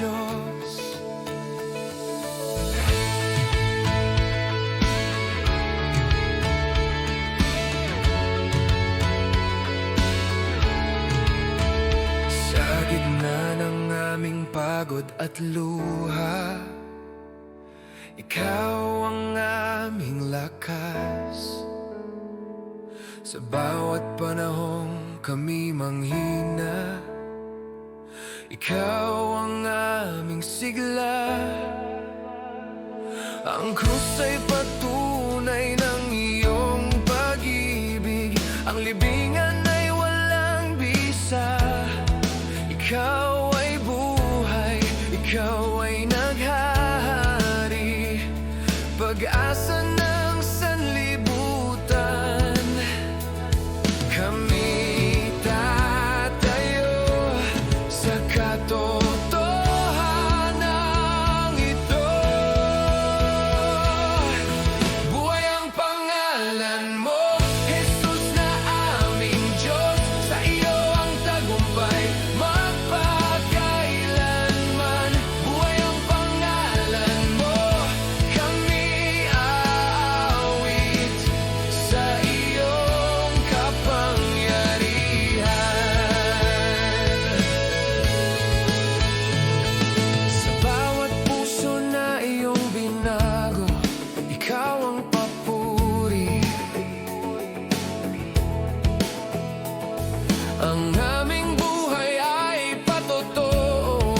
Diyos. Sa gitna ng aming pagod at luha, Ikaw ang aming lakas. Sa bawat panahong kami manghina, Ikaw ang aming sigla. Ang krus ay patunay ng iyong pag-ibig, ang libingan ay walang bisa. Ikaw ay buhay, ikaw ay naghahari, pag-asa ng sanlibutan. Kami tatayo sa katotohanan ito. Buhay ang pangalan mo, Jesus na aming Diyos. Sa iyo ang tagumpay magpakailanman. Buhay ang pangalan mo, kami aawit sa iyong kapangyarihan. Sa bawat puso na iyong binago, ikaw ang papuri. Ang aming buhay ay patotoo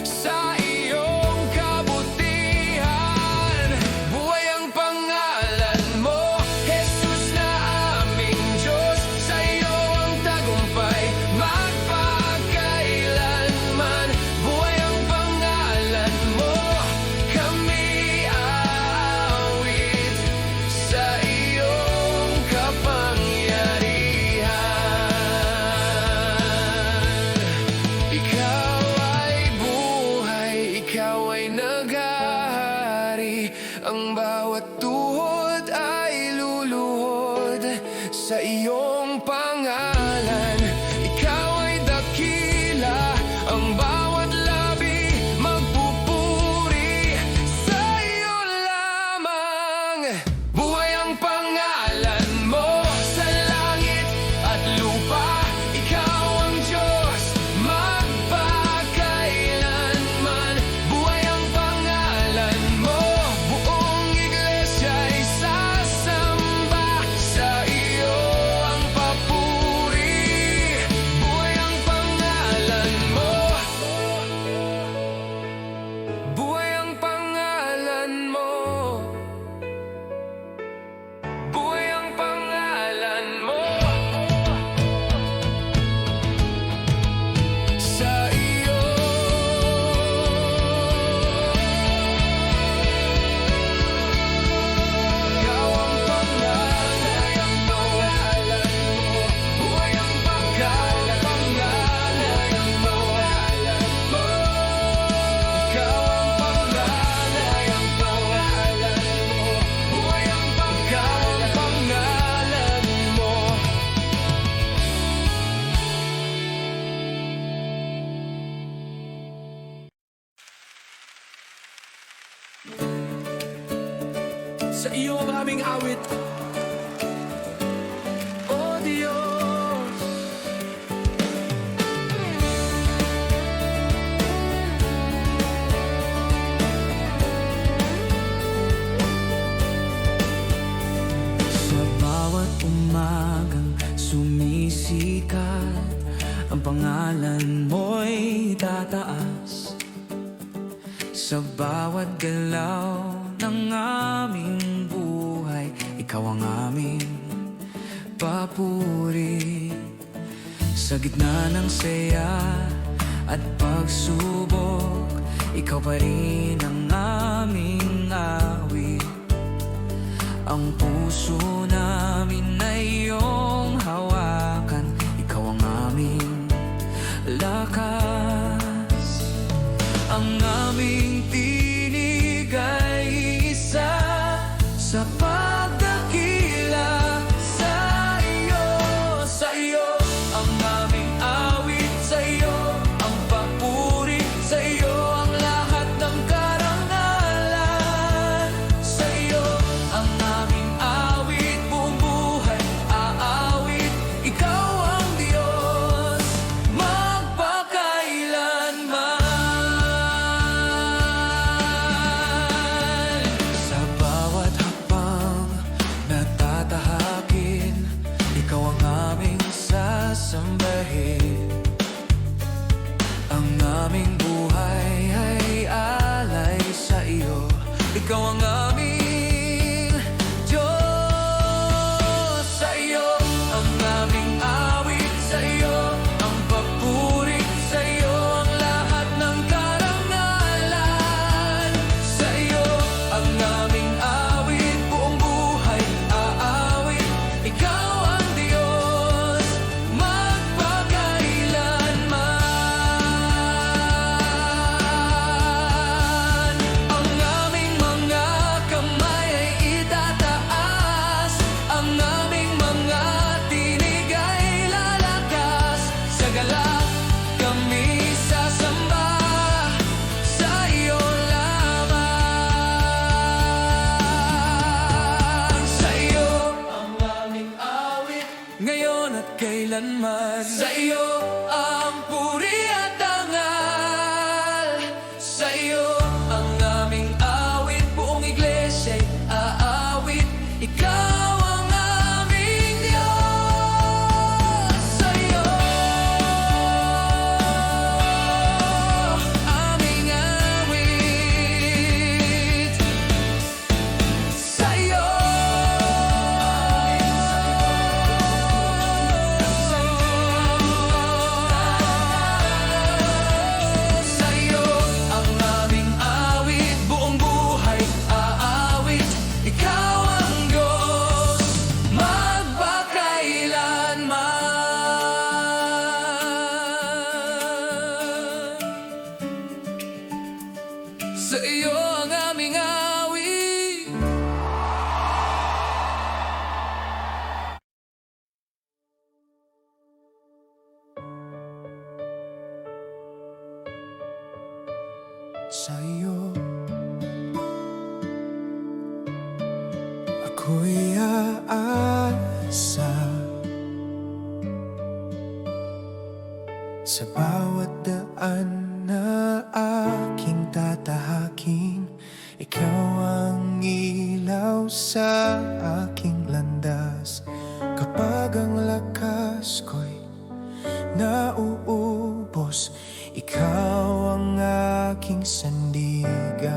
sa iyong kabutihan. Buhay ang pangalan mo, Jesus na aming Diyos. Sa iyo ang tagumpay magpakailanman. Buhay ang pangalan mo, kami aawit sa iyong kapangyarihan. Ikaw ay buhay, ikaw ay naghahari, ang bawat tuhod ay luluhod sa iyong pangalan. Ikaw ay dakila, ang bawat labi magpupuri sa iyo lamang. Buhay ang pangalan mo sa langit at lupa. Ikaw ang Diyos magpakailanman. Buhay ang pangalan mo, buong iglesia ay sasamba. Sa iyo ang papuri. Buhay ang pangalan mo, buhay ang pangalan mo, buhay ang pangalan mo. Sa iyo ikaw ang pangalan mo, buhay ang pangalan mo, ikaw ang pangalan mo, buhay ang pangalan mo. Sa iyo ang aming awit, O Diyos. Sa bawat umagang sumisikat, ang pangalan mo'y tataas. Sa bawat galaw ng aming buhay, ikaw ang aming papuri. Sa gitna ng saya at pagsubok, ikaw pa rin ang aming awit. Ang puso namin ay iyong hawakan, ikaw ang aming lakas. Ang aming tinig ay isa sa pagdakila sa iyo. Sa iyo ang aming awit, sa iyo ang papuri, sa iyo sa'yo. Ako'y aasa sa bawat daan na aking tatahakin. Ikaw ang ilaw sa aking landas. Kapag ang lakas ko'y nauubos, ikaw ang aking sandigan.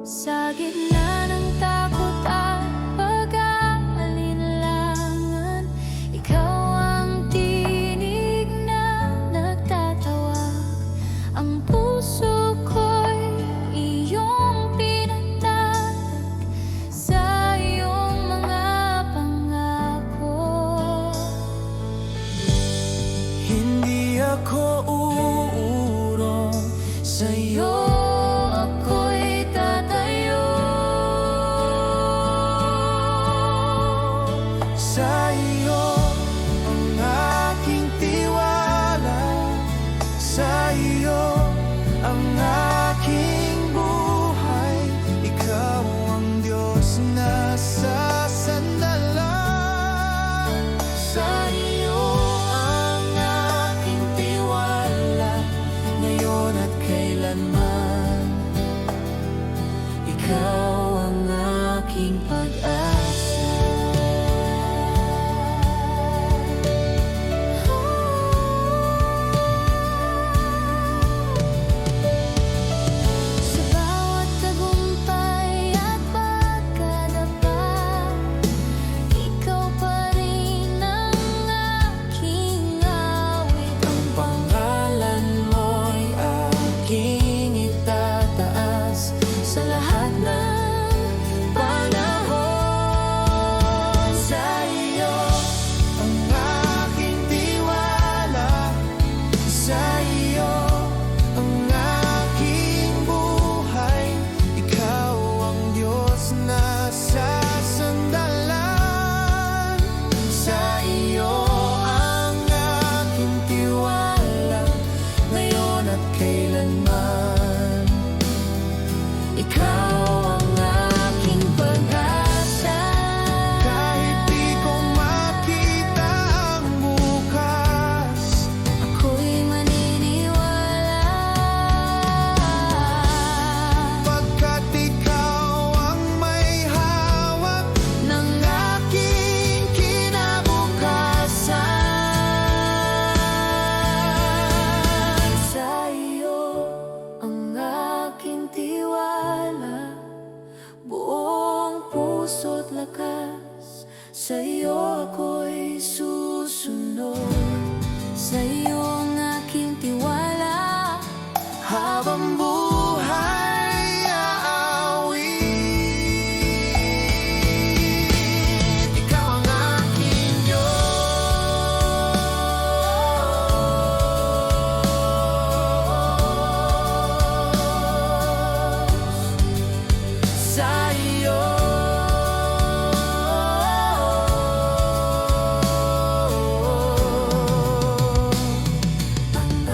Sa gitna ng takot at pag-aalinlangan, ikaw ang tinig na nagtatawag. Ang puso ko'y iyong pinagtatag sa iyong mga pangako. Hindi ako uurong sa'yo. Ako'y tatayo Sa iyo ang aking tiwala, sa iyo ang aking buhay. Ikaw ang Diyos na sa sandalan. Sa iyo ang aking tiwala, ngayon at kailanman. Ikaw ang aking pag-asa. sa bawat tagumpay at pagkadapa. Ikaw pa rin ang aking awit. Ang pangalan mo'y aking itataas sa lahat ng panahon. Sa iyo ang aking tiwala, sa iyo ang aking buhay. Ikaw ang Diyos na sa sandalan. Sa iyo ang aking tiwala, ngayon at kailanman. Ikaw ang aking pag-asa. Kahit di ko makita ang bukas, Ako'y maniniwala. pagkat ikaw ang may hawak ng aking kinabukasan. Sa iyo ang aking tiwala, buong puso't lakas. Sa iyo ako'y susunod. Sa iyo ang aking tiwala, Habang buhay aawit. Ikaw ang aking Diyos. Sa iyo ang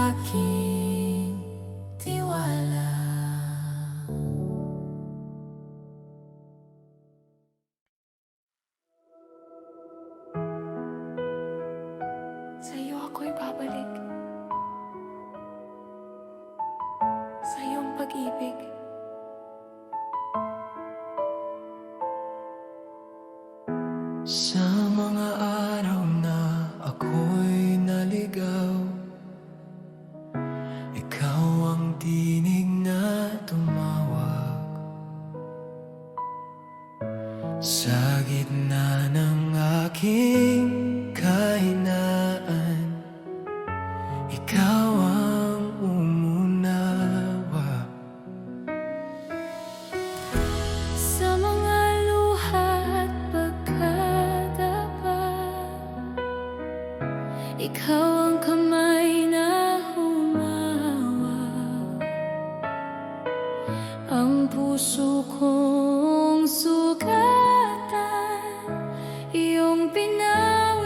aking tiwala. Sa iyo ako'y babalik. Sa iyong pag-ibig. Sa mga araw na ako'y naligaw, ikaw ang tinig na tumawag. Sa gitna ng aking kahinaan, ikaw ang umunawa. Sa mga luha at pagkadapa, ikaw ang kamay na humawak. Ang puso kong sugatan, iyong pinawa.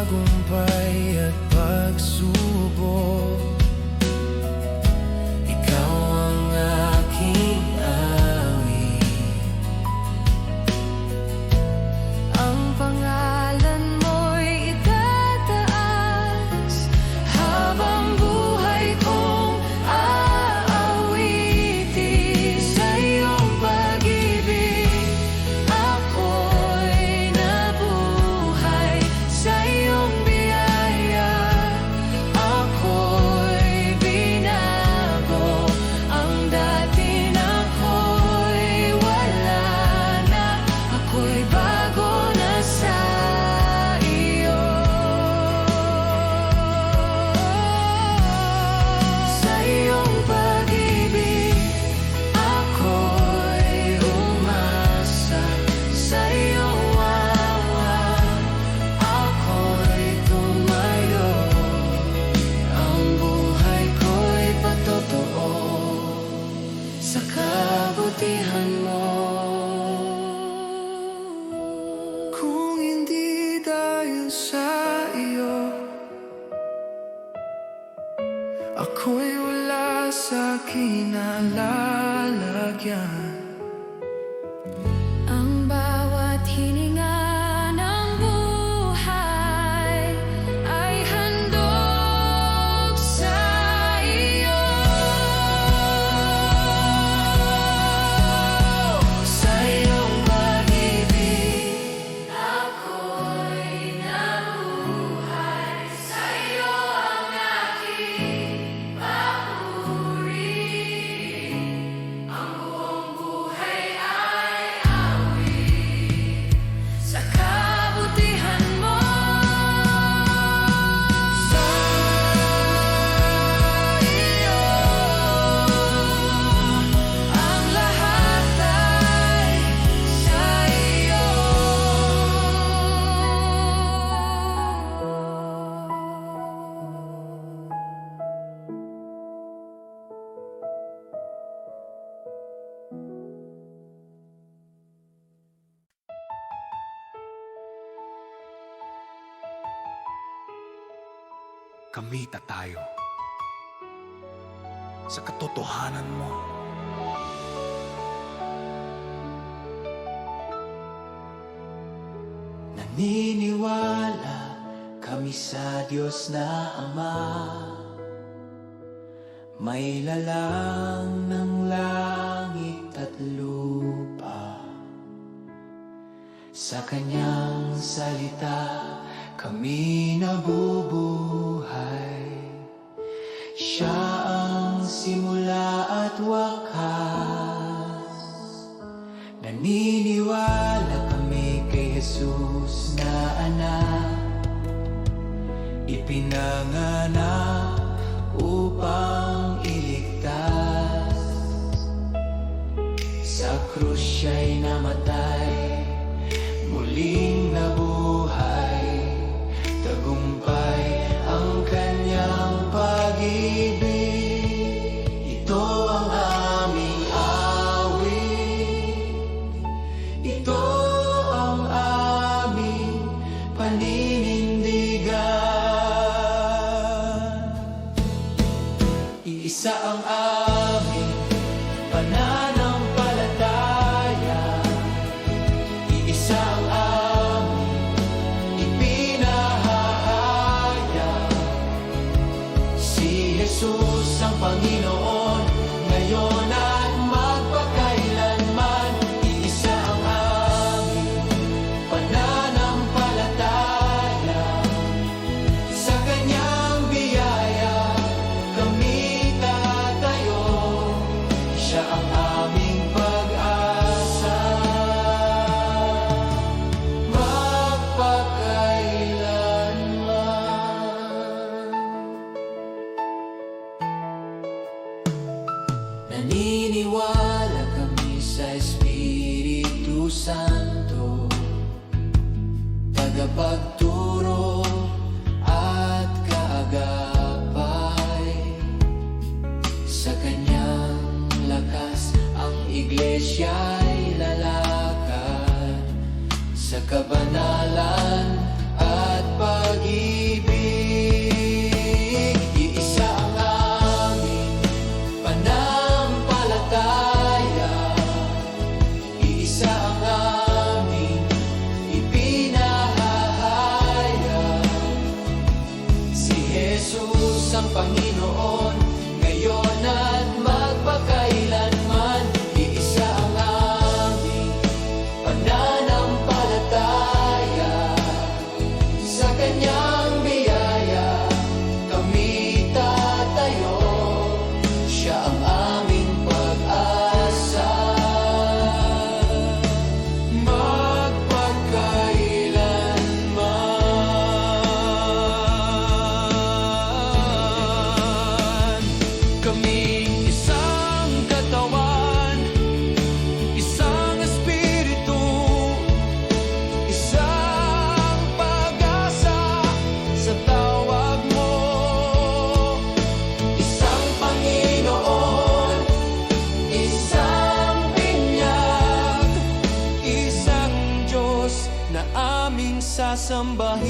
tagumpay at pagsubok. Ikaw ang aking awit. Ang pangalan mo'y itataas habang buhay kong aawitin. Sa iyong pag-ibig ako'y nabuhay. Sa iyong biyaya ako'y binago. Ang dati ako'y wala na, ako'y bago na sa iyo. Sa iyong pag-ibig ako'y umasa. Sa iyong wawa ako'y tumayo. Ang buhay ko'y patotoo sa kabutihan mo. Kung hindi dahil sa iyo, ako'y wala sa kinalalagyan. Ang bawat hininga ng buhay ay handog sa iyo. Sa iyong pag-ibig Ako'y nabuhay. Sa iyo ang aking papuri. Ang buong buhay ay awit sa kabutihan mo. sa iyo. Ang lahat ay sa iyo. Kamita tayo sa katotohanan mo. Naniniwala kami sa Diyos na Ama, may lalang ng langit at lupa. Sa kanyang salita kami nabubuhay. Siya ang simula at wakas. Naniniwala kami kay Jesus na anak, ipinanganak upang iligtas. Sa krus siya'y namatay, muling nabuhay. Tagumpay ang kanyang pag-ibig. Ito ang aming awit. Ito ang aming paninindigan. Iisa ang aming pananampalataya. sambahin.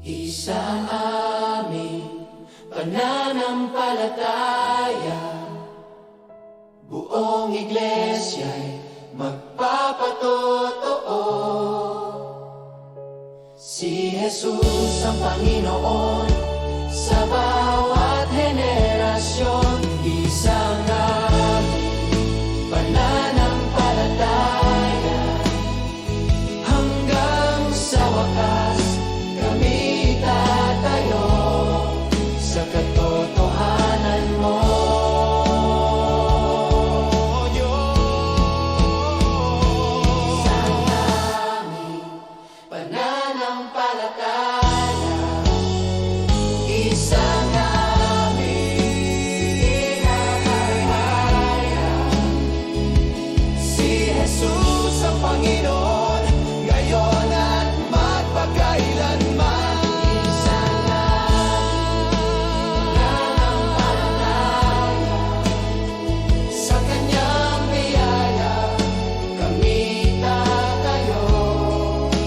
Isa ang aming pananampalataya, buong iglesya'y magpapatotoo. Si Jesus ang Panginoon sa bawat henerasyon. Isang aming pananampalataya, hanggang sa wakas kami tatayo sa katotohanan mo. Isang aming pananampalataya, isang aming inakaya. Si Jesus ang Panginoon, ngayon at magpakailanman. Isang aming pananampalataya, sa Kanyang biyaya kami tatayo.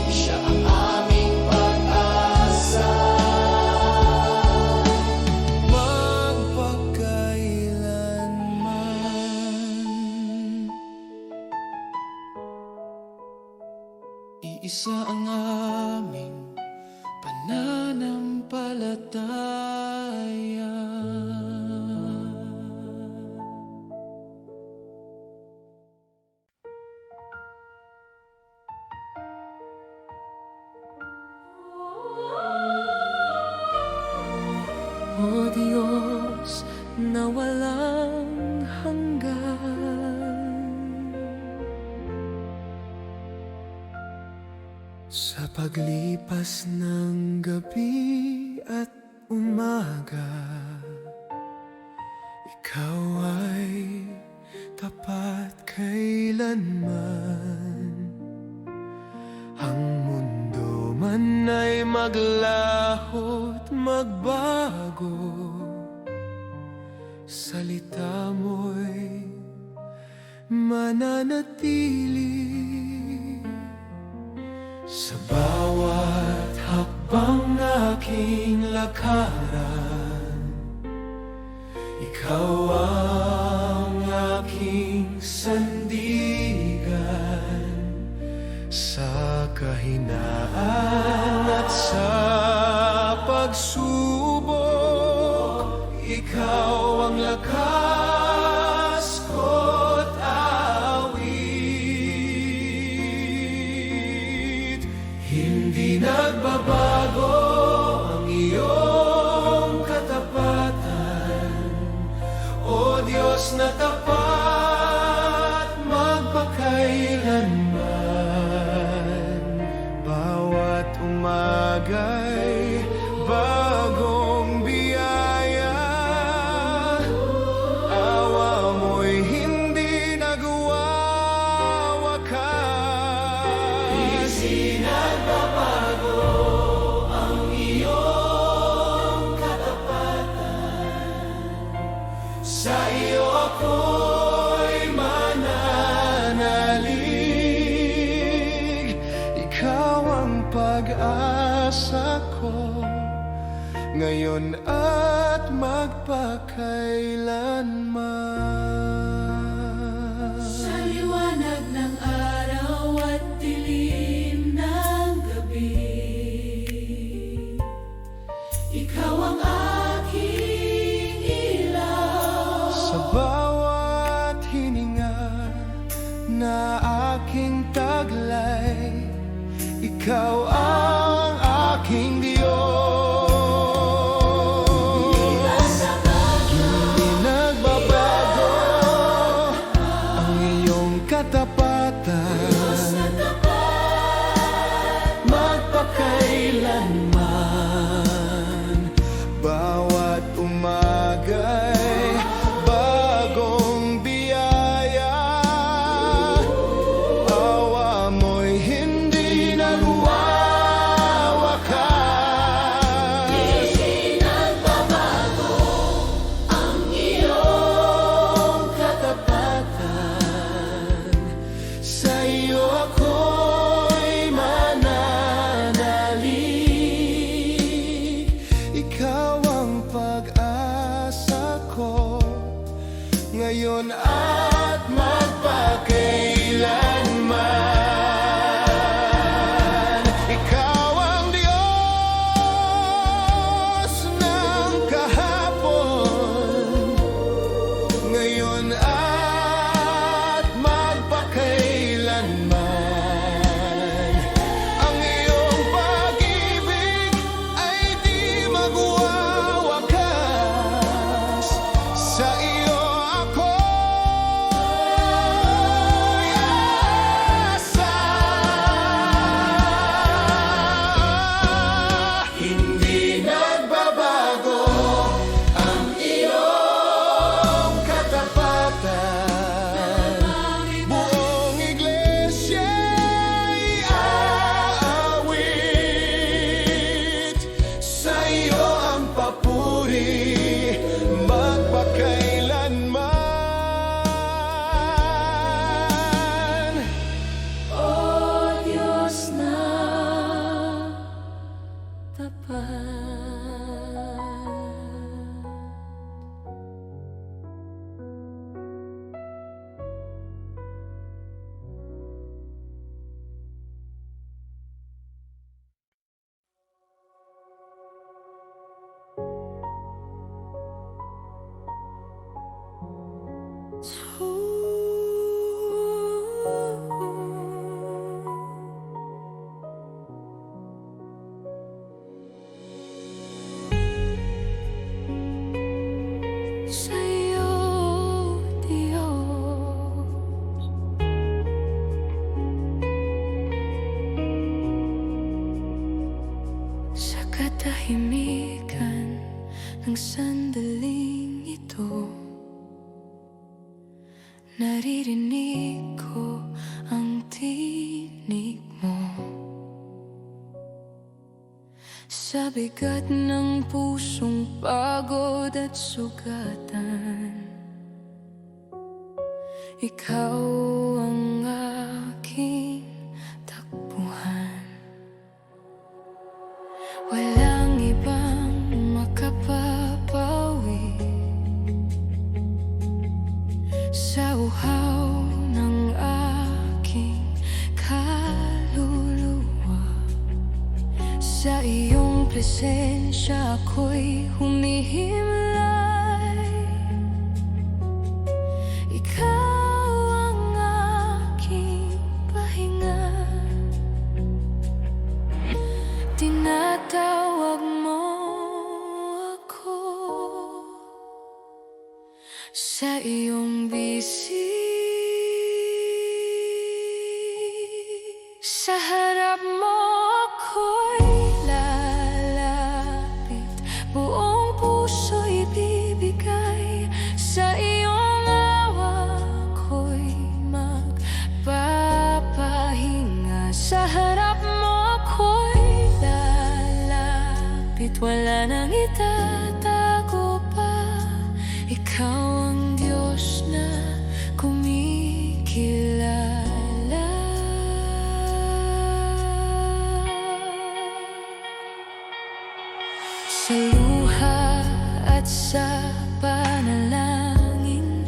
Siya ang aming pag-asa. Magpakailanman. Iisa ang aming pananampalataya. O Diyos na walang hanggan, Sa paglipas ng gabi at umaga, ikaw ay tapat kailanman. Ang mundo man ay maglaho't magbago, salita mo'y mananatili. Sa bawat hakbang aking lakaran, ikaw ang aking sandigan. Sa kahinaan at sa pagsubok, ikaw ang lakas ko't awit. Hindi nagbabago ang iyong katapatan, O Diyos na tapat magpakailanman. Bawat umaga'y bagong biyaya, awa mo'y hindi nagwawakas. Di nagbabago ang iyong katapatan, sa iyo ako'y mananalig. Ikaw ang pag-asa ko, ngayon at magpakailanman. sa liwanag ng araw at dilim ng gabi, ikaw ang aking ilaw. Sa bawat hininga na aking taglay, ikaw ang aking Diyos. Hindi nagbabago ang iyong katapatan, magpakailanman. Bawat umaga'y bagong biyaya, awa mo'y hindi nagwawakas. tahimikan ng sandaling ito. Naririnig ko ang tinig mo. Sa bigat ng pusong pagod at sugatan, ikaw ang aking takbuhan. Walang ibang makapapawi sa uhaw ng aking kaluluwa. Sa iyong presensya ako'y humihimlay. Ikaw ang aking pahinga. Tinatawag mo ako sa iyong bisig. Sa harap mo ako'y lalapit, buong puso'y ibibigay. Sa iyong awa ako'y magpapahinga. Sa harap mo ako'y lalapit, wala nang itatago pa. Ikaw ang Diyos na kumikilala. Sa luha at sa panalangin,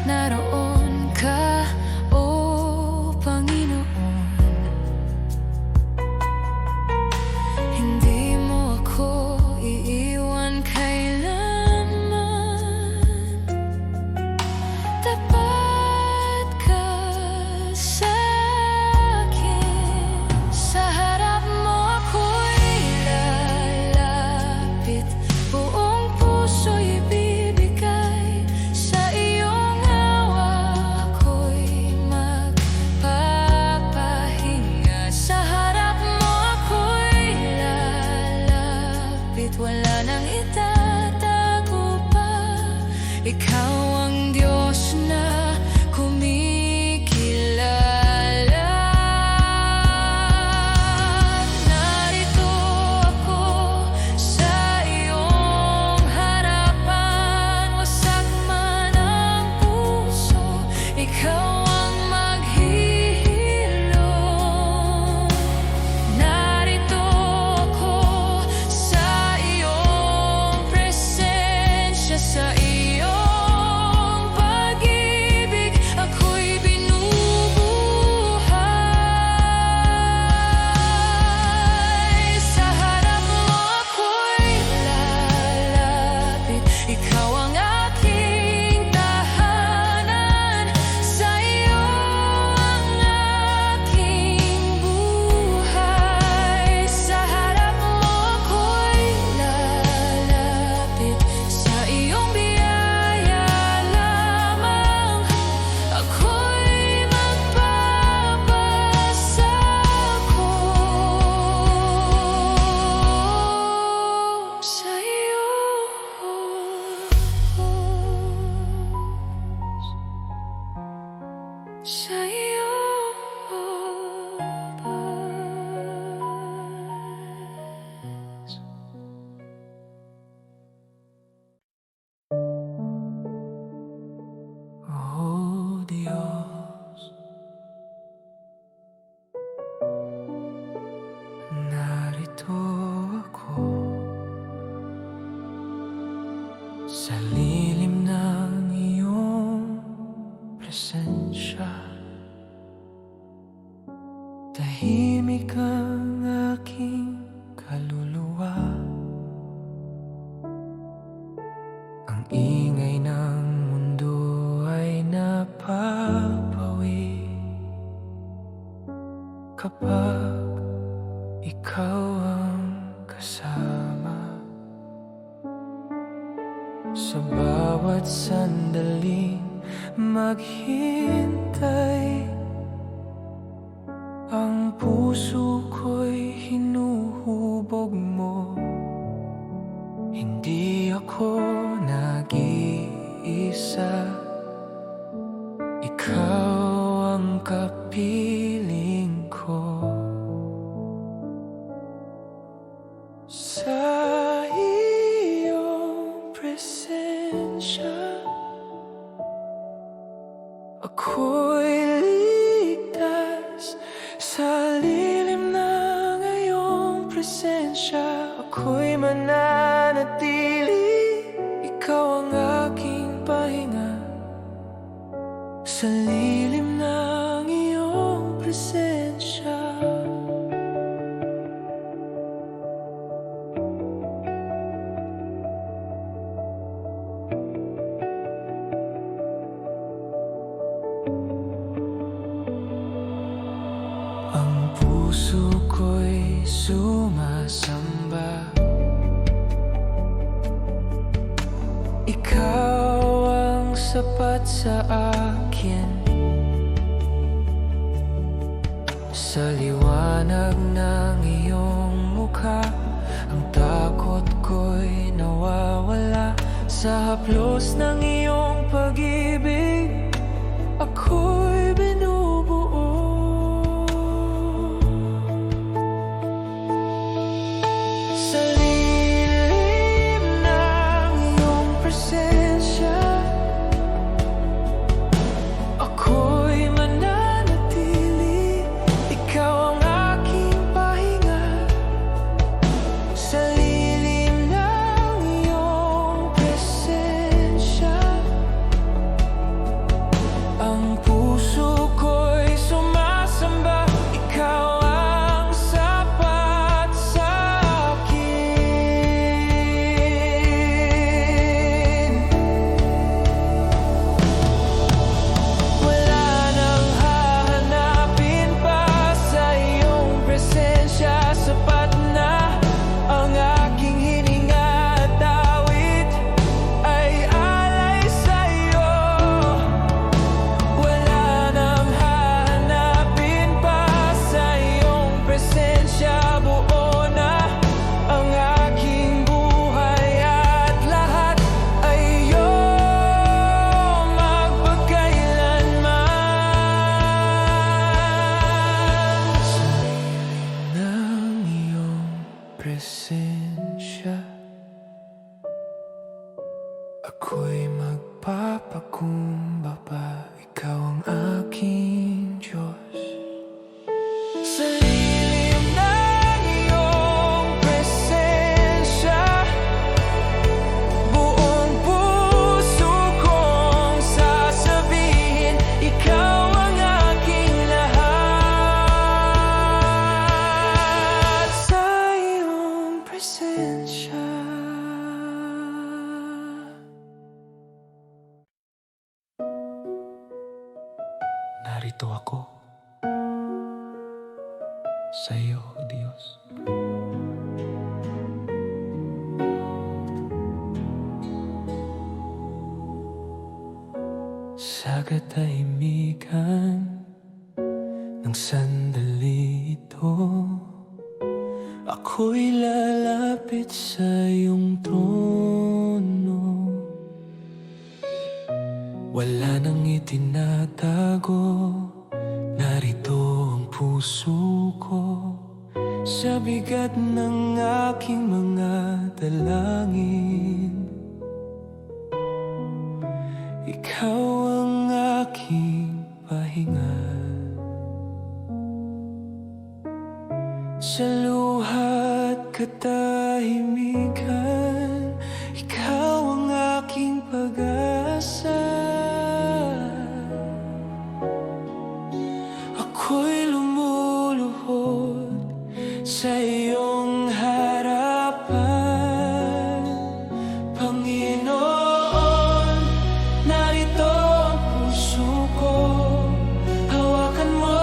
naroon ka, O Panginoon. Hindi mo ako iiwan kailanman. Tapat ka sa akin. Sa harap mo ako'y lalapit, buong puso'y ibibigay. Sa iyong awa ako'y magpapahinga. Sa harap mo ako'y lalapit, wala nang itatago pa. Ikaw ang Diyos na kumikilala. Narito ako sa iyong harapan, wasak man ang puso, ikaw ang maghihilom. Narito ako sa iyong presensya, sa iyong pag-ibig ako'y binubuhay. Sa harap mo ako'y lalapit, ikaw ang aking tahanan. Sa iyo ang aking buhay. Sa harap mo ako'y lalapit, sa iyong biyaya lamang ako'y magpapasako. Sa iyo, sa iyo, Oh Diyos, narito ako sa lilim ng iyong presensya. Tahimik ang aking kaluluwa. Ang ingay ng mundo ay napapawi kapag ikaw ang kasama. Sa bawat sandaling maghintay, ang puso ko'y hinuhulog isa, ikaw ang kapiling ko. Sa iyong presensya, ako'y ligtas. Sa lilim ng iyong presensya, ako'y mananatili. Ikaw ang aking pahinga. Sa lilim ng iyong presensya. Ang puso ko'y sumasamba. Ikaw ang sapat sa akin. Sa liwanag ng iyong mukha, ang takot ko'y nawawala. Sa haplos ng iyong pag-ibig, ako'y binubuo. Sa lilim ng iyong presensya, ako'y mananatili. Ikaw ang aking pahinga. Sa lilim ng iyong presensya, ang puso ko'y sumasamba. Ikaw ang sapat sa akin. Wala nang hahanapin pa sa iyong presensya. Sapat na ang aking hininga at awit ay alay sa iyo. Wala nang hahanapin pa sa iyong presensya. Buo na ang aking buhay at lahat ay iyong magpakailanman. Sa lilim ng iyong presensya, ako'y magpapakumbaba. Ikaw ang aking Diyos. Sa lilim ng iyong presensya, buong puso kong sasabihin, ikaw ang aking lahat. Sa iyong presensya. Narito ako sa iyo, Diyos. Sa katahimikan ng sandali ito, ako'y lalapit sa iyong trono. Wala nang itinatago, narito ang puso ko. Sa bigat ng aking mga dalangin, ikaw ang aking pahinga. Sa luha at katahimikan, ikaw ang aking pag-asa. Ako'y lumuluhod sa iyong harapan, Panginoon. Narito ang puso ko, hawakan mo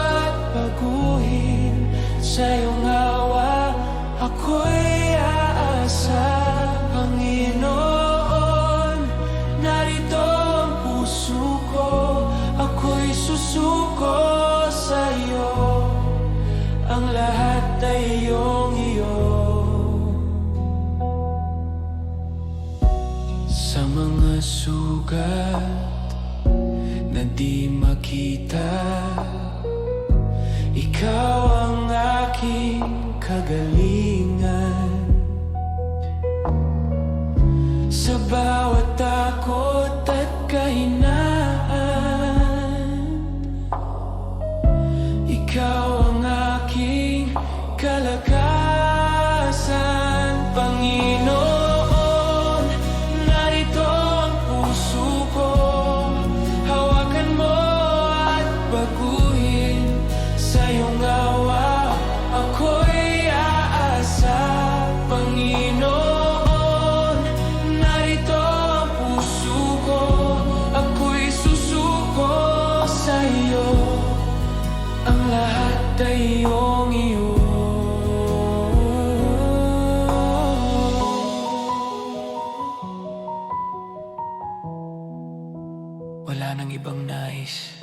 at baguhin. Sa iyong awa, ako'y aasa, Panginoon. Narito ang puso ko, ako'y susuko sa iyo. Ang lahat ay iyong iyo. Sa mga sugat na di makita. Ikaw ang aking kagalingan. Sa bawat takot at kahinaan, ikaw ang aking kalakasan. Panginoon, narito ang puso ko. Hawakan mo at baguhin. Sa iyong awa ako'y aasa. Panginoon, narito ang puso ko. Ako'y susuko sa iyo. Ang lahat ay iyong iyo. Wala nang ibang nais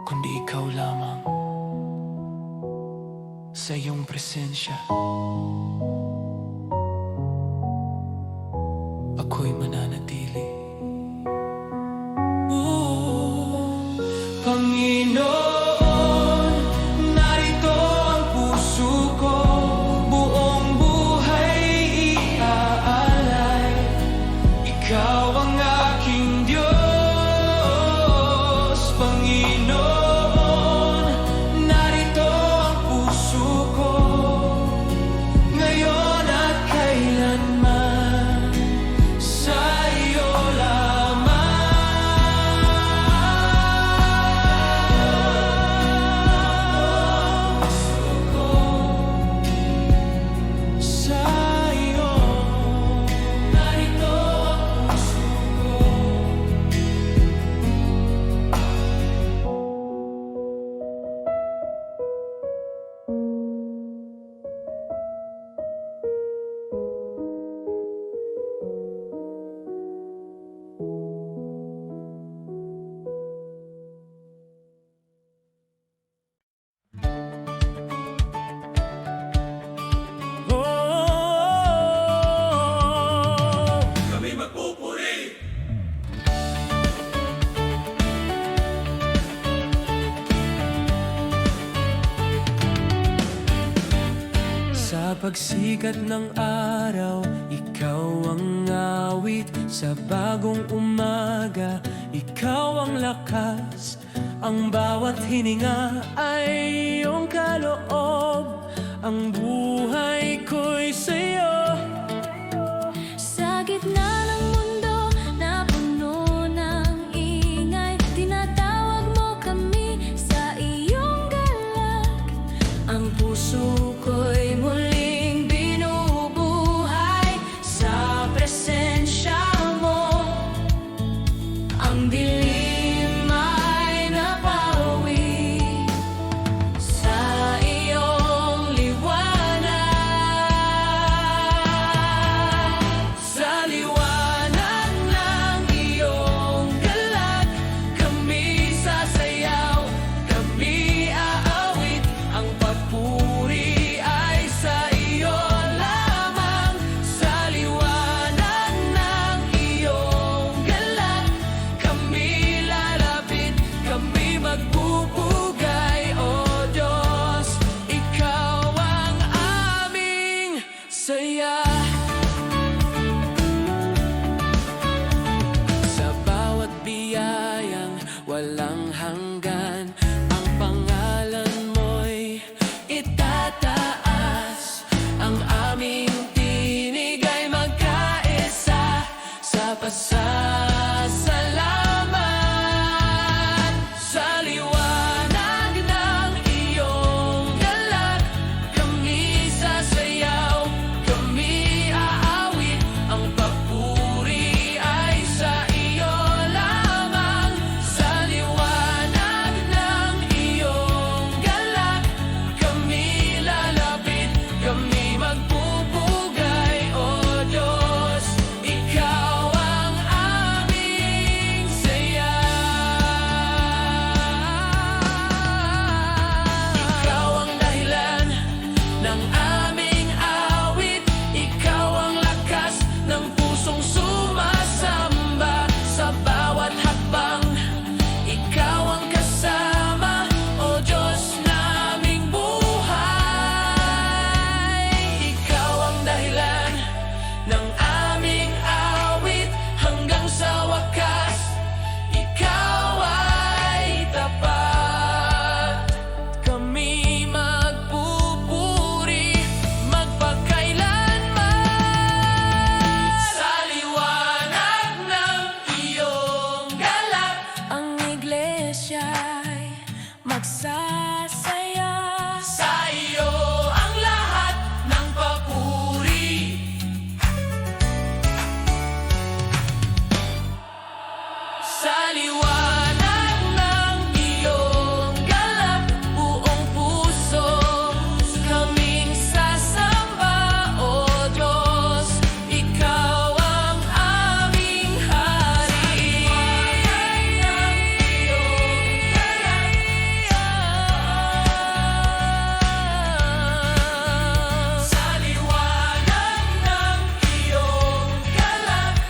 kundi ikaw lamang. Sa iyong presensya ako'y mananatili. Panginoon, narito ang puso ko. Buong buhay iaalay. Ikaw ang aking Diyos. Panginoon, narito ang puso ko. Ngayon at kailanman, sa iyo lamang. Sa iyo, narito ang puso ko. Kami magpupuri. Sa pagsikat ng araw, ikaw ang awit. Sa bagong umaga, ikaw ang lakas. Ang bawat hininga ay iyong kaloob. Ang buhay ko'y sa'yo. Sa gitna ng mundo na puno ng ingay, tinatawag mo kami sa iyong galak. Ang puso ko'y muling binubuhay sa presensya mo. Ang dilim ay napawi sa iyong liwanag. Sa liwanag ng iyong galak, kami sasayaw, kami aawit. Ang papuri ay sa iyo lamang. Sa liwanag ng iyong galak, kami lalapit, kami magbubugay. O Diyos, ikaw ang aming saya. Sa bawat biyayang walang hanggan, ang pangalan mo'y itataas. Ang aming tinig ay magkaisa sa pasasalamat. Sa liwanag ng iyong galak, kami sasayaw, kami aawit. Ang papuri ay sa iyo lamang. Sa liwanag ay magsasaya. Sa iyo ang lahat ng papuri. Sa liwanag ng iyong galak, buong puso kaming sasamba, O Diyos, ikaw ang aming hari. Sa liwanag ng iyong galak.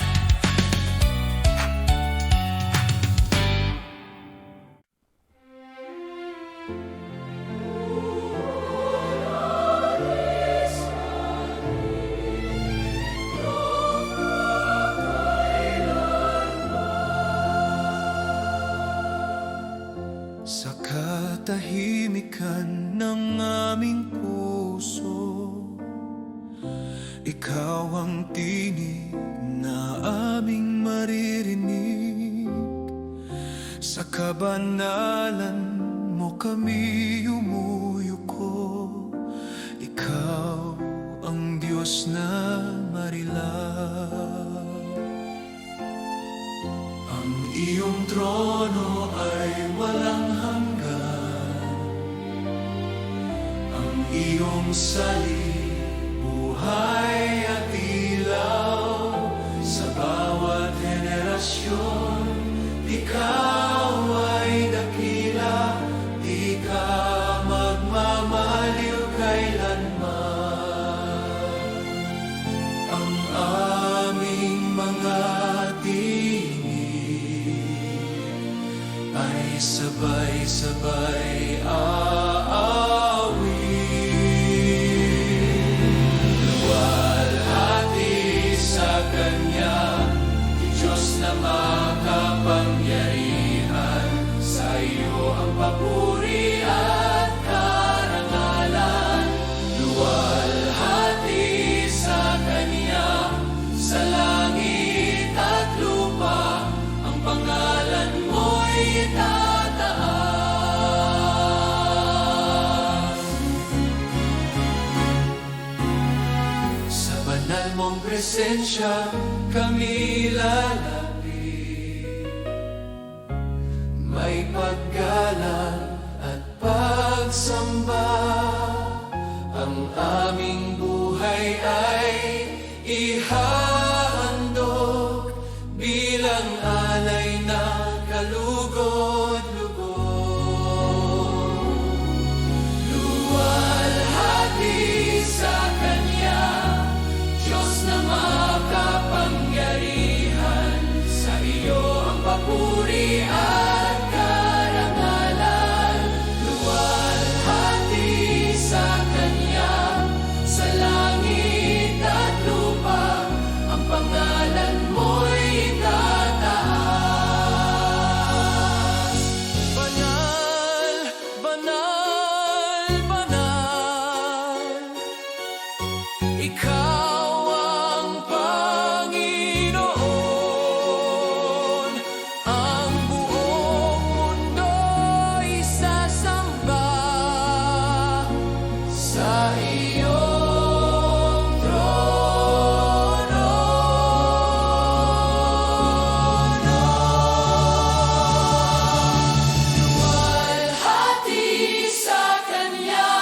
Sa katahimikan ng aming puso, ikaw ang tinig na aming maririnig. Sa kabanalan mo kami umuyuko, ikaw ang Diyos na marilang. Ang iyong trono ay walang hanggan, ang iyong salib, buhay at ilaw. Sa bawat henerasyon, ikaw ay dakila, di ka magmamaliw kailanman. Ang aming mga tinig ay sabay-sabay aawit. Luwalhati sa Kanya, Diyos na makapangyarihan. Sa iyo ang papuri at karangalan. Luwalhati sa Kanya, sa langit at lupa, ang pangalan mo'y itataas. Sa banal mong presensya kami lalapit, may paggalang at pagsamba. Ang aming buhay ay ihahandog bilang alay na kalugod-lugod. Luwalhati sa Kanya, Diyos na makapangyarihan. Sa iyo ang papuri at karangalan. Luwalhati sa Kanya, sa langit at lupa, ang pangalan mo'y itataas. Banal, banal, banal, ikaw ang Panginoon. Ang buong mundo'y sasamba sa iyong trono. Luwalhati sa Kanya,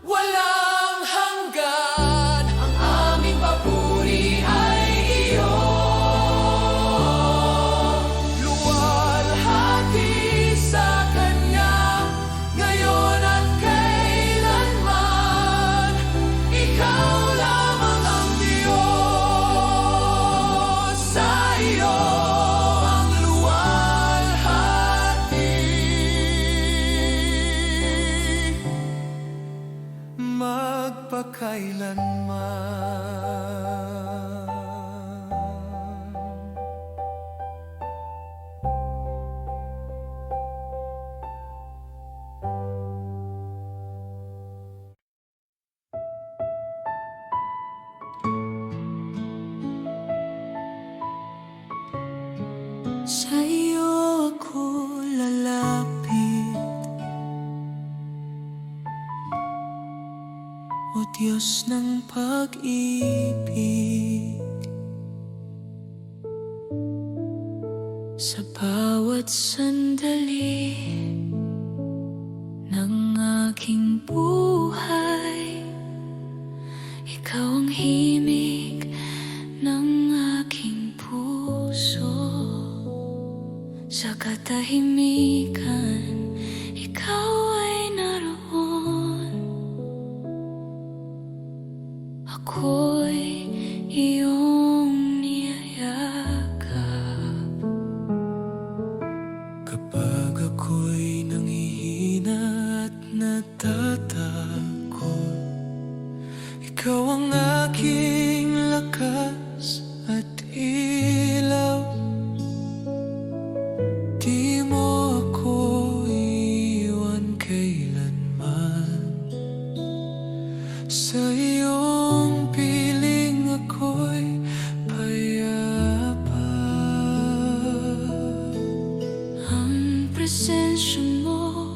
walang hanggan. Ang aming papuri ay iyo. Luwalhati sa Kanya, ngayon at kailanman. Ikaw lamang ang Diyos. Sa iyo ang luwalhati. Magpakailanman. Sa iyo ako Diyos ng pag-ibig, sa bawat sandali ng aking buhay, ikaw ang himig ng aking puso. Sa katahimikan, ikaw ay naroon. Ako'y iyong niyayakap. Kapag ako'y nangihina at natatakot, ikaw ang aking lakas at ilaw. Di mo ako iwan kailanman. Sa iyong piling ako'y payapa. Ang presensya mo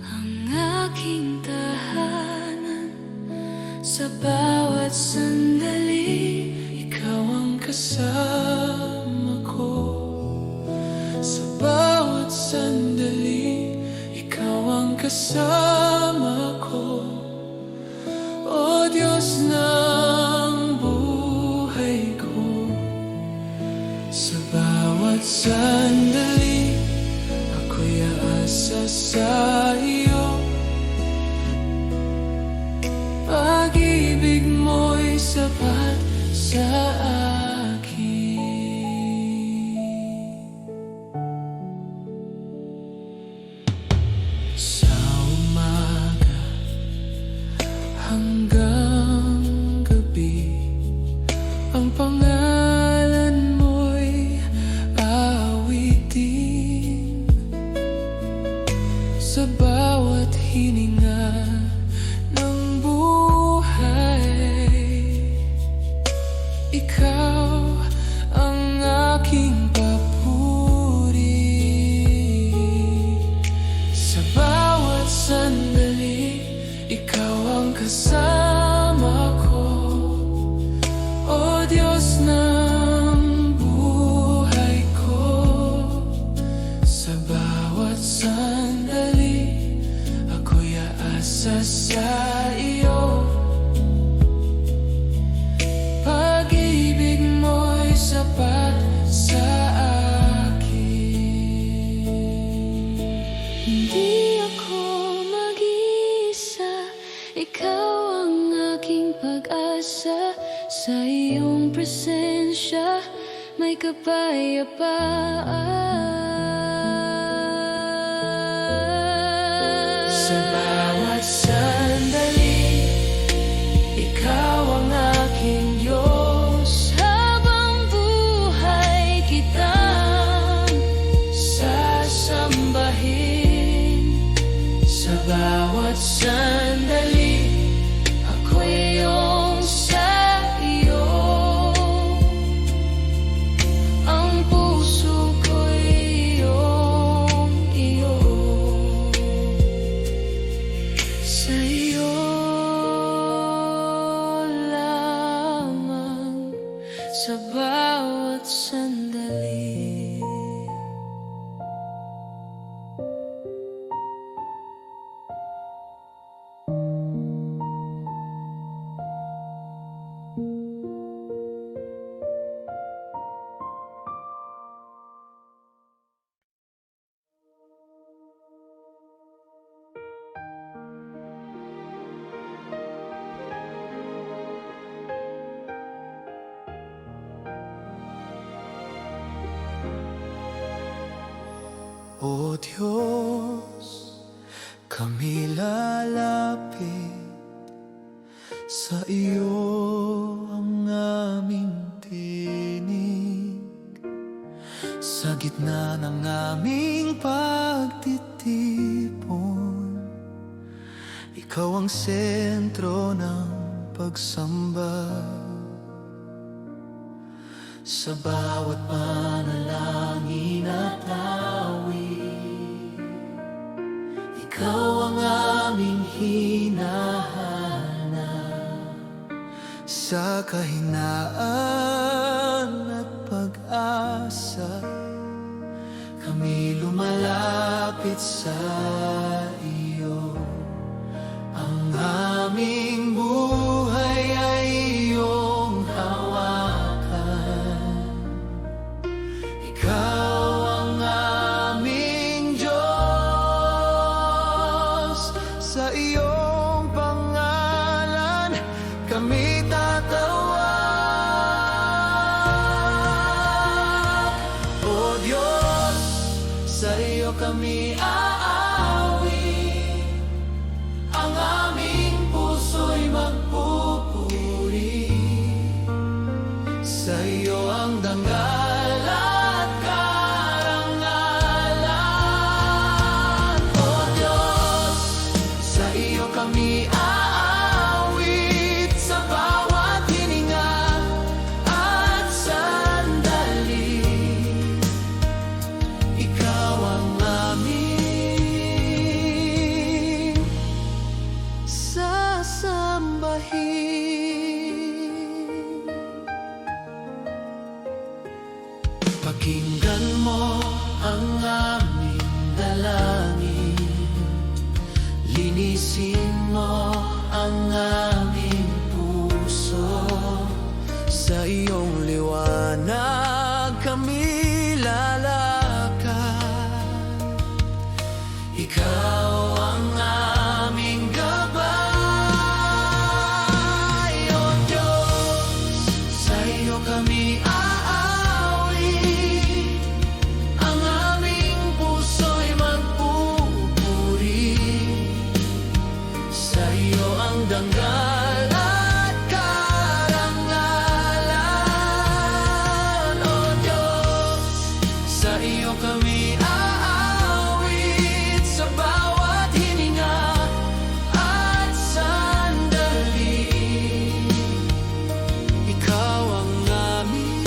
ang aking tahanan. Sa bawat sandali, ikaw ang kasama ko. Sa bawat sandali, ikaw ang kasama ko. O Diyos ng buhay ko, sa bawat sandali, ako'y aasa sa iyo. Pag-ibig mo'y sapat sa akin. Sa umaga hanggang gabi, ang pangalan mo'y awitin. Sa bawat hininga ng buhay, ikaw ang aking papuri. Sa bawat sandali, ikaw ang kasama ko. O Diyos ng buhay ko, sa bawat sandali, ako'y aasa sa iyo. Pag-ibig mo'y sapat sa akin. Hindi ako mag-isa, ikaw ang aking pag-asa. Sa iyong presensya, may kapayapaan. Sa bawat sandali, ikaw ang aking Diyos. Habang buhay kitang sasambahin. Sa bawat sandali, ako'y iyong sa iyo. Ang puso ko'y iyong iyo. Sa iyo lamang, sa bawat sandali. O Diyos, kami lalapit sa iyo, ang aming tinig. Sa gitna ng aming pagtitipon, ikaw ang sentro ng pagsamba. Sa bawat panalangin at awit, ikaw ang aming hinahanap. sa kahinaan at pag-asa, kami lumalapit sa iyo. Ang aming buhay ay iyong hawakan. Ikaw ang aming Diyos. Sa iyong pangalan kami tatawag. O Diyos, sa iyo kami aawi. Ang aming puso'y magpupuri. Sa iyo ang dangal at karangalan. O Diyos, sa iyo kami aawit sa bawat hininga at sandali. Ikaw ang aming sasambahin. Pakinggan mo ang aming dalangin. Linisin mo ang aming puso. Sa iyong liwanag kami lalakad. Ikaw ang aming gabay. O Diyos, sa iyo kami aawi. Ang aming puso'y magpupuri. Sa iyo ang dangal at karangalan. O Diyos, sa iyo kami aawit sa bawat hininga at sandali. Ikaw ang amin.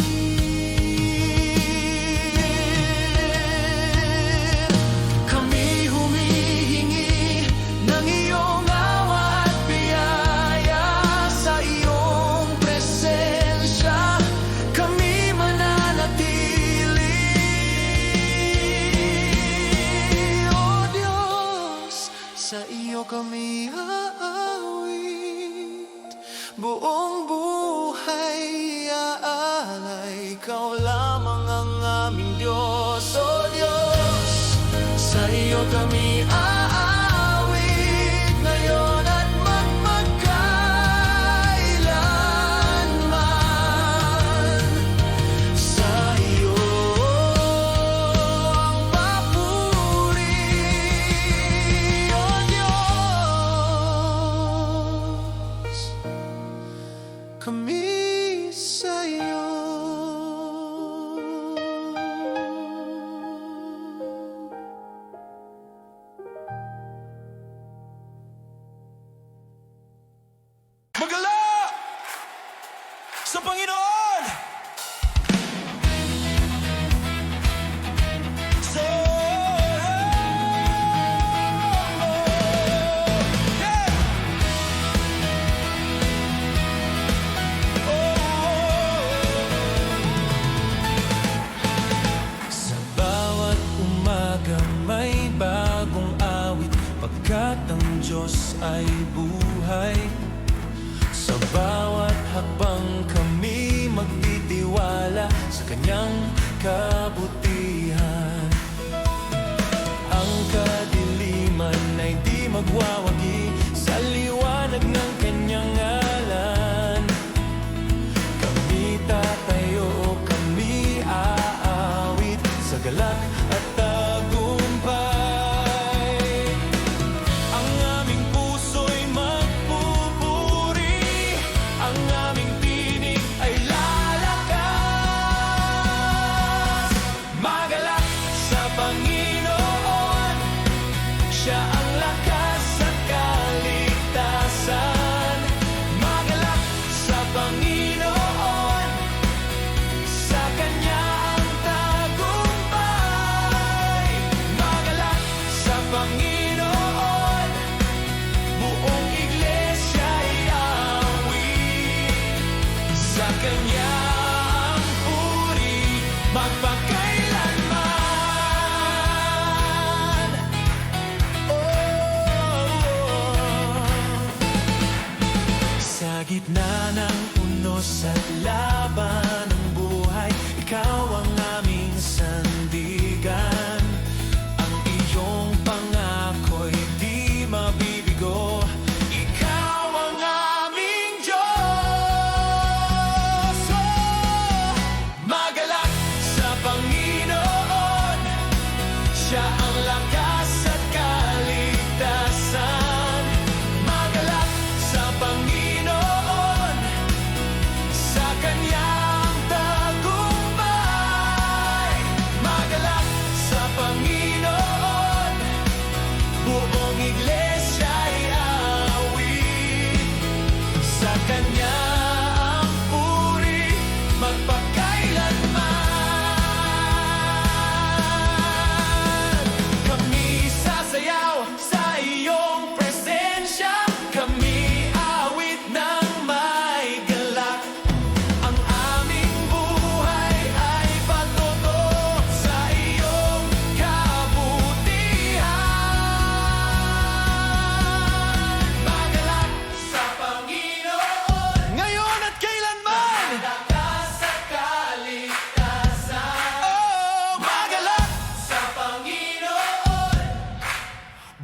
Kami humihingi ng iyong awa at biyaya. Sa iyong presensya kami mananatili. O Diyos, sa iyo kami aawit. Buong buhay aalay. Ikaw lamang ang aming Diyos. O Diyos, sa iyo kami aawit ngayon at magpagkailanman. Sa iyo ang papuri. O Diyos, kami sa iyo. Magala sa Panginoon! So, yeah! Sa bawat umaga may bagong awit, pagkat ang Diyos ay buhay. Sa bawat hakbang kami magtitiwala sa kanyang kabutihan. Ang kadiliman ay di magwawagi sa liwanag ng kanyang ngalan. Kami tatayo, kami aawit sa galak at tagumpay. Ang aming puso'y magpupuri. Ang aming tinig ay lalakas.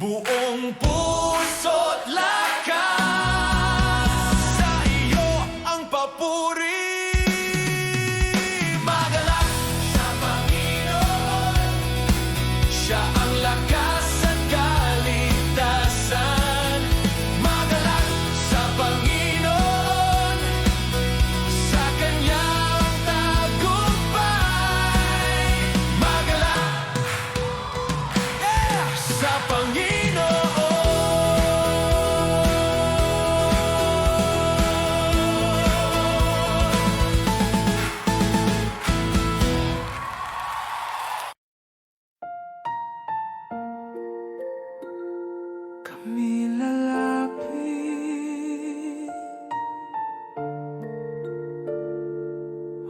buong puso't lakas. Sa iyo ang papuri. Magalak sa Panginoon, siya ang lakas at kaligtasan. Magalak sa Panginoon, sa kanyang tagumpay. Magalak sa Panginoon. Kami lalapit,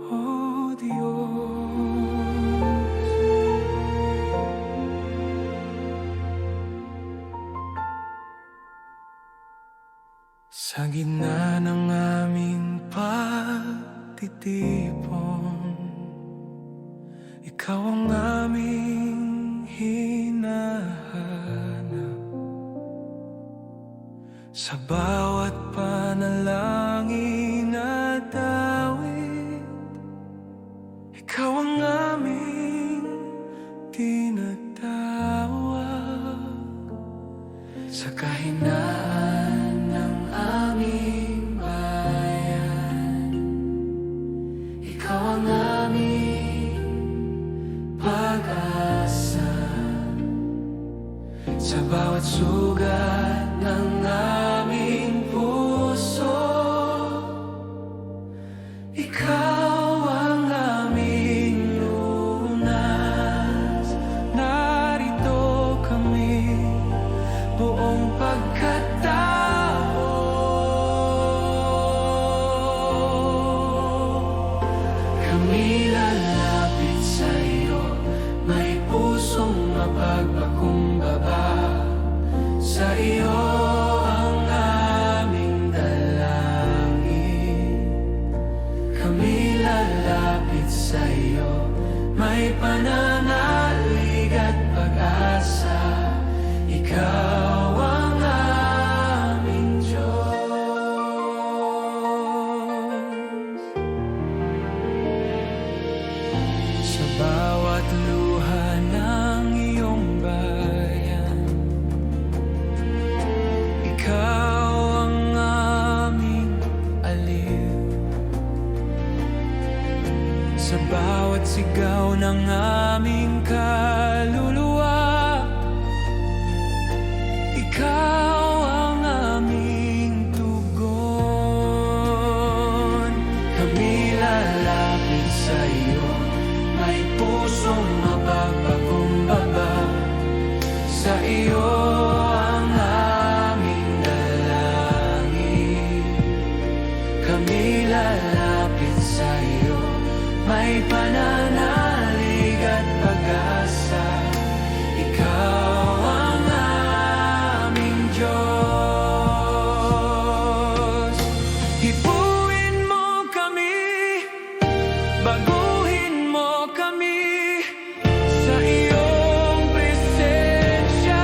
oh Diyos. Sa gitna ng aming pagtitipon, ikaw ang aming hinahanap. Sa bawat panalangin at awit, ikaw ang aming tinatawag. Sa kahinaan ng aming bayan, ikaw ang aming pag-asa. Sa bawat sugat ng aming puso, ikaw ang aming lunas. Narito kami, buong pagkatao. Kami lalapit sa iyo, may pusong mapagpakumbaba. Sa iyo ang aming dalangin. Kami lalapit sa iyo, may pananalig at pag-asa. Ikaw ang aming Diyos. Sa bawat luha ng iyong bayan, ikaw ang aming aliw. Sa bawat sigaw ng aming kaluluwa, ikaw ang aming tugon. Kami lalapit sa iyo, may pusong mapagpakumbaba. Sa iyo ang aming dalangin. Kami lalapit sa iyo, may pananalig at pag-asa. Ikaw ang aming Diyos. Hipuin mo kami, baguhin mo kami sa iyong presensya.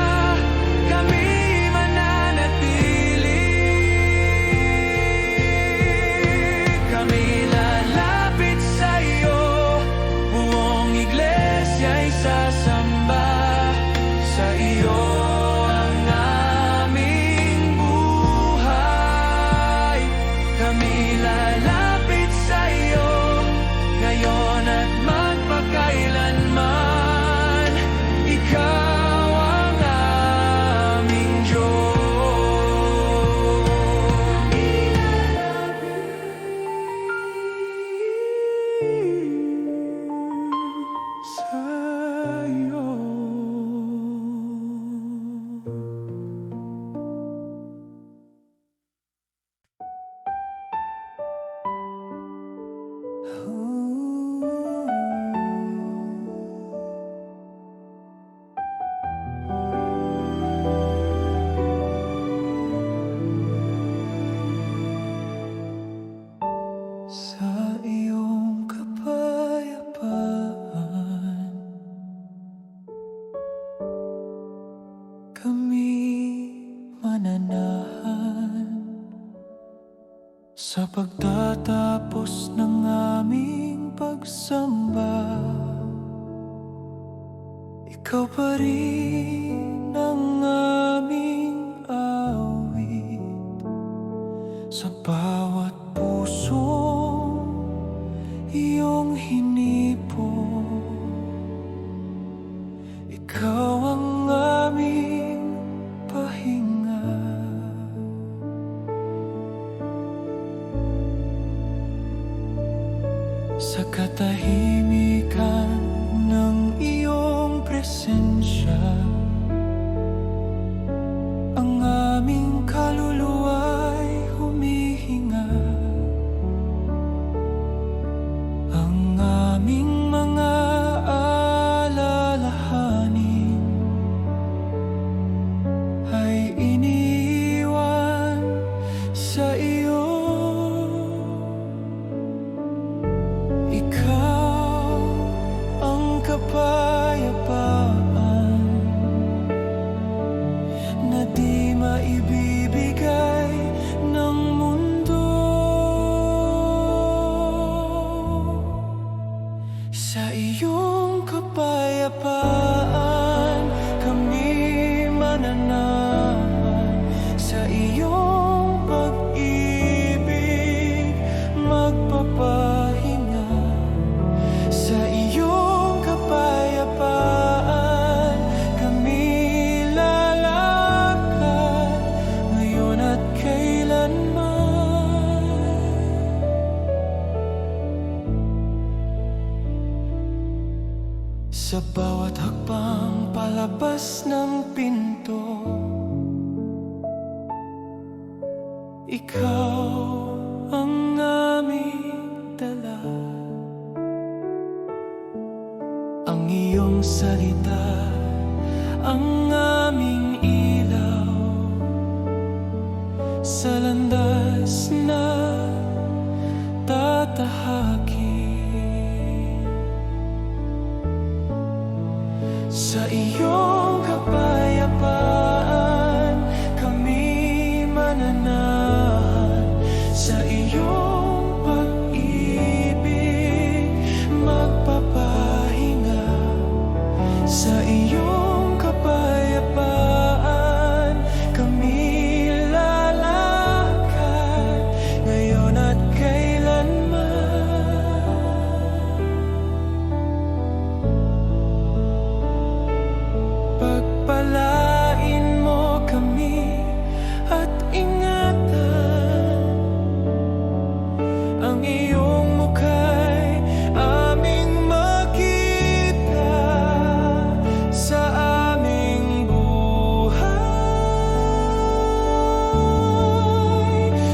ng pinto, ikaw ang aming dala. Ang iyong salita, ang aming ilaw sa landas na tatahakin. Sa iyong kapayapaan kami mananahan. Sa iyong pag-ibig magpapahinga. Sa iyong kapayapaan kami lalakad ngayon at kailanman. Pagpalain mo kami at ingatan. Ang iyong mukha'y aming makita sa aming buhay.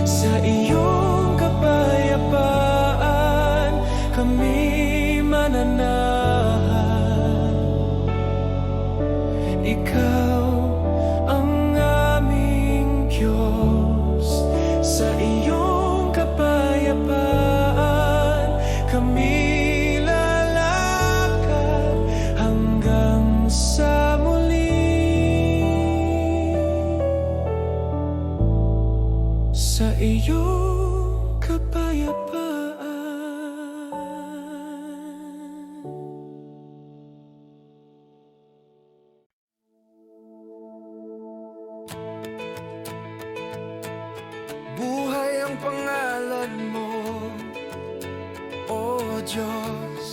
Sa iyong kapayapaan kami mananahan. Ikaw ang aming Diyos. Sa iyong kapayapaan kami lalakad hanggang sa muli. Sa iyong kapayapaan. Buhay ang pangalan mo, O Diyos.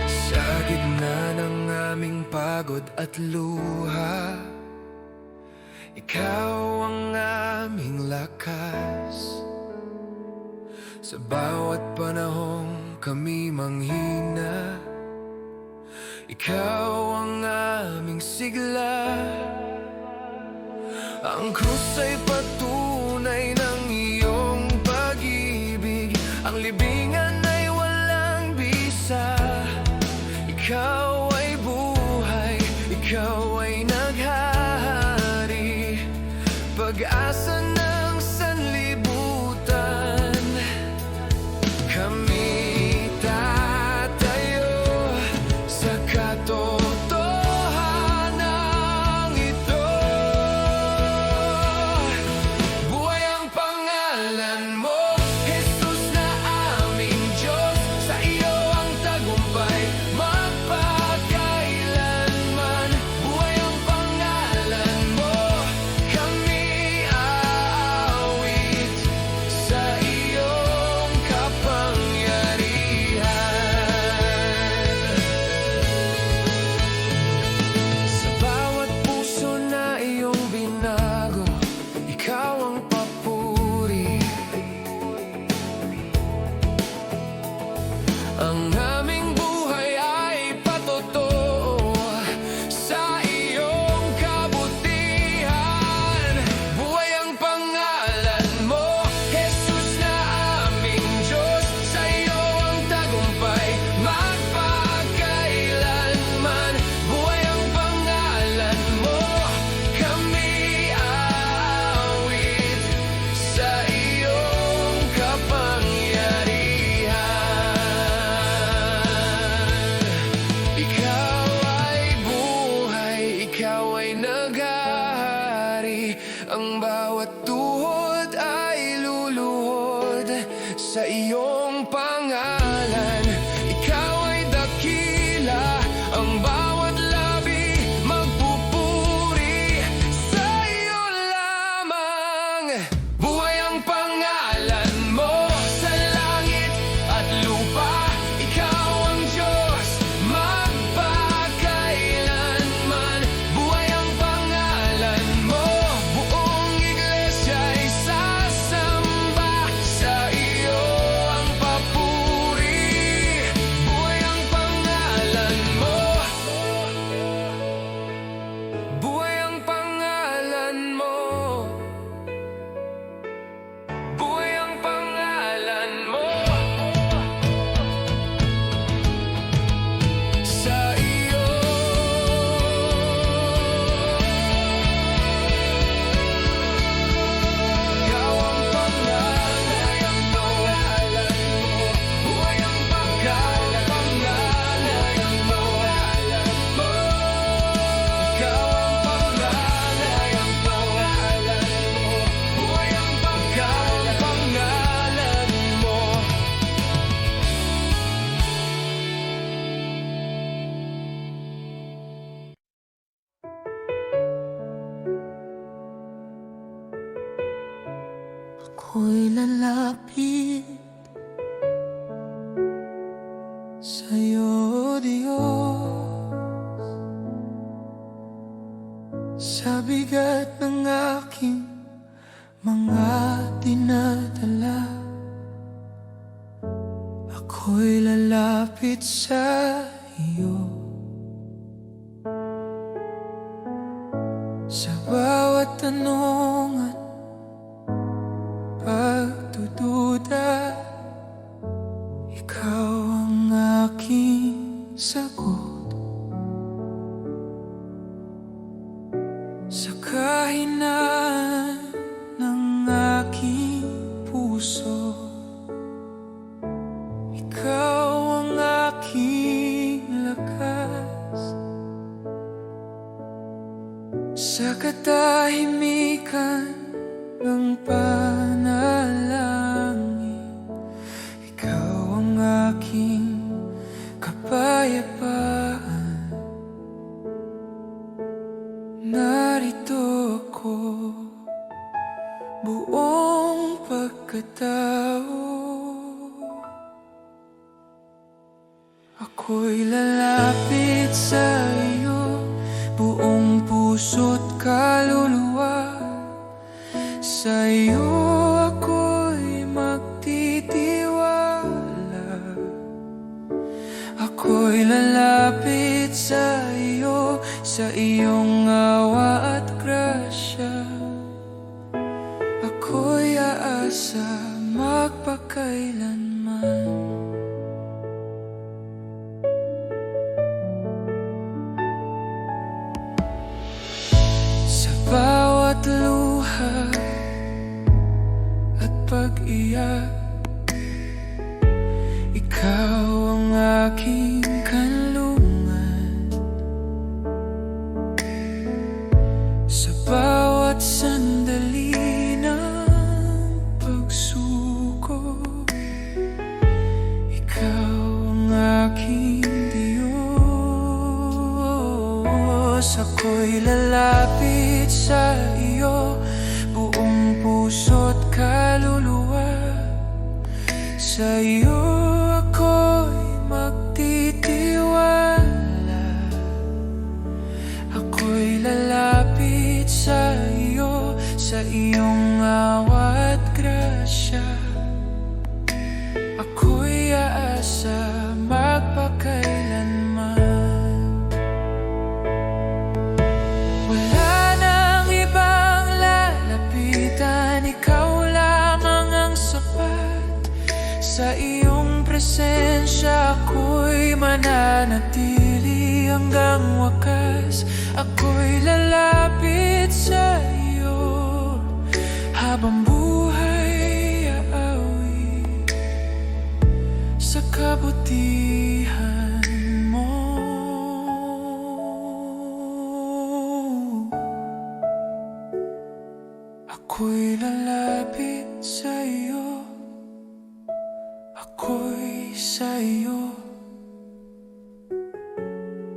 Sa gitna ng aming pagod at luha, ikaw ang aming lakas. Sa bawat panahong kami manghina, ikaw ang aming sigla. Ang krus ay patunay ng iyong pag-ibig. Ang libingan ay walang bisa. Ikaw ay buhay, ikaw ay naghahari. Pag-asa ng sanlibutan. Kami tatayo sa katotohanan ito. Buhay ang pangalan mo, Jesus na aming Diyos. Sa iyo ang tagumpay magpakailanman. Buhay ang pangalan mo, kami aawit sa iyong kapangyarihan. Sa bawat puso na iyong binago, ikaw ang papuri. Ang aming buhay ay patotoo sa iyong kabutihan. Buhay ang pangalan mo, Jesus na aming Diyos. Sa iyo ang tagumpay magpakailanman. Buhay ang pangalan mo, kami aawit sa iyong kapangyarihan. Ikaw ay buhay, ikaw ay naghahari. Ang bawat tuhod ay luluhod sa iyong pangalan. Ikaw ay dakila, ang bawat labi magpupuri sa iyo lamang. Buhay ang pangalan mo sa langit at lupa. Ikaw ang Diyos magpakailanman. Buhay ang pangalan mo, buong iglesia ay sa Ako'y lalapit sa'yo, Diyos, sa bigat ng aking mga dinadala. Ako'y lalapit sa iyo, sa bawat tanong at pagdududa. Ikaw ang aking sagot sa kahinaan ng aking puso. Ikaw ang aking lakas sa katahimikan ng panalangin. Ikaw ang aking kapayapaan. Narito ako, buong pagkatao. Ako'y lalapit sa iyo, buong puso't kaluluwa. Sa iyo ako'y magtitiwala. Ako'y lalapit sa iyo, sa iyong awa at grasya. Ako'y aasa magpakailanman. Sa bawat luha at pag-iyak, ikaw ang aking kanlungan. Sa bawat sandali ng pagsuko, ikaw ang aking Diyos. Ako'y lalapit sa iyo, buong puso't kaluluwa. Sa iyo ako'y magtitiwala. Ako'y lalapit sa iyo, sa iyong awa at grasya. Ako'y aasa magpakailanman. Wala nang ibang lalapitan, ikaw lamang ang sapat. Sa iyong presensya ako'y mananatili hanggang wakas. Ako'y lalapit sa iyo, habang buhay aawi sa kabutihan mo. Ako'y lalapit sa iyo, ako'y sa iyo,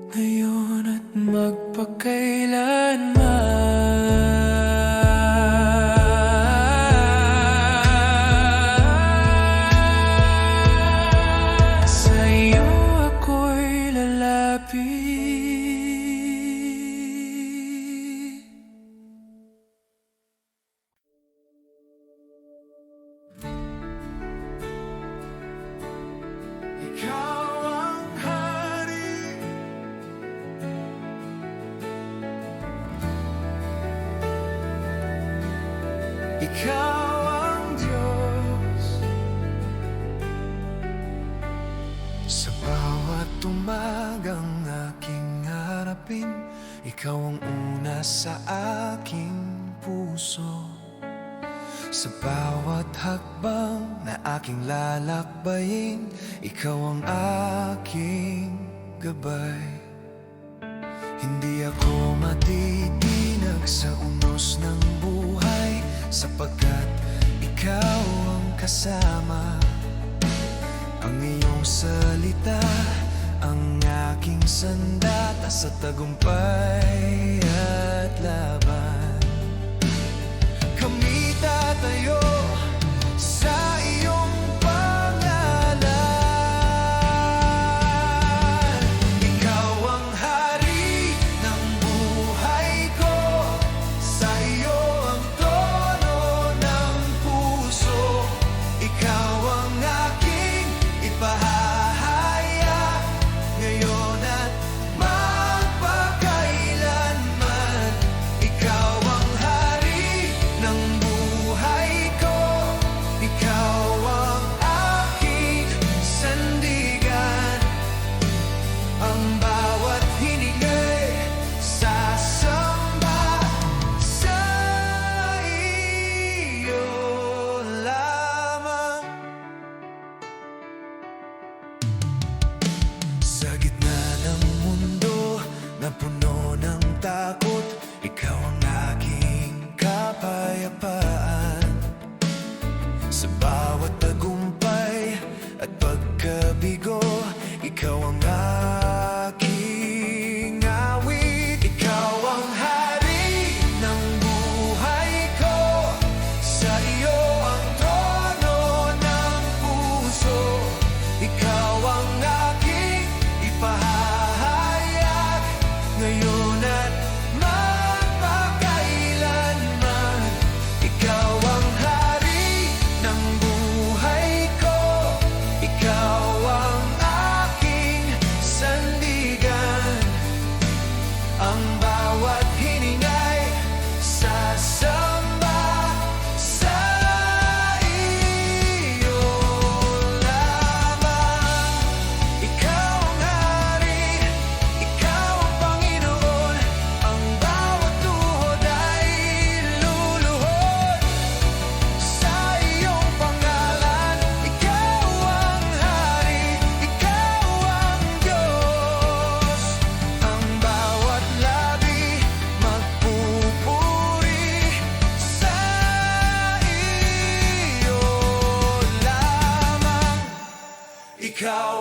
ngayon at magpakailanman. Sa iyo ako'y lalapit. Ikaw ang hari, ikaw ang Diyos. Sa bawat umagang aking harapin, ikaw ang una sa aking puso. Sa bawat hakbang na aking lalakbayin, ikaw ang aking gabay. Hindi ako matitinag sa unos ng buhay, sapagkat ikaw ang kasama. Ang iyong salita ang aking sandata sa tagumpay at laban. Kami tatayo Sa bawat tagumpay at pagkabigo, ikaw ang aking awit. Ikaw ang hari ng buhay ko, sa iyo ang trono ng puso. Ikaw ang aking ipahahayag ngayon at magpakailanman. Ikaw ang hari ng buhay ko, ikaw ang aking sandigan. Ang bawat hiningay sasamba sa iyo lamang. Ikaw ang hari, ikaw ang Panginoon. Ang bawat tuhod ay luluhod sa iyong pangalan. Ikaw ang hari, ikaw ang Diyos. Ang bawat labi magpupuri sa iyo lamang. Ikaw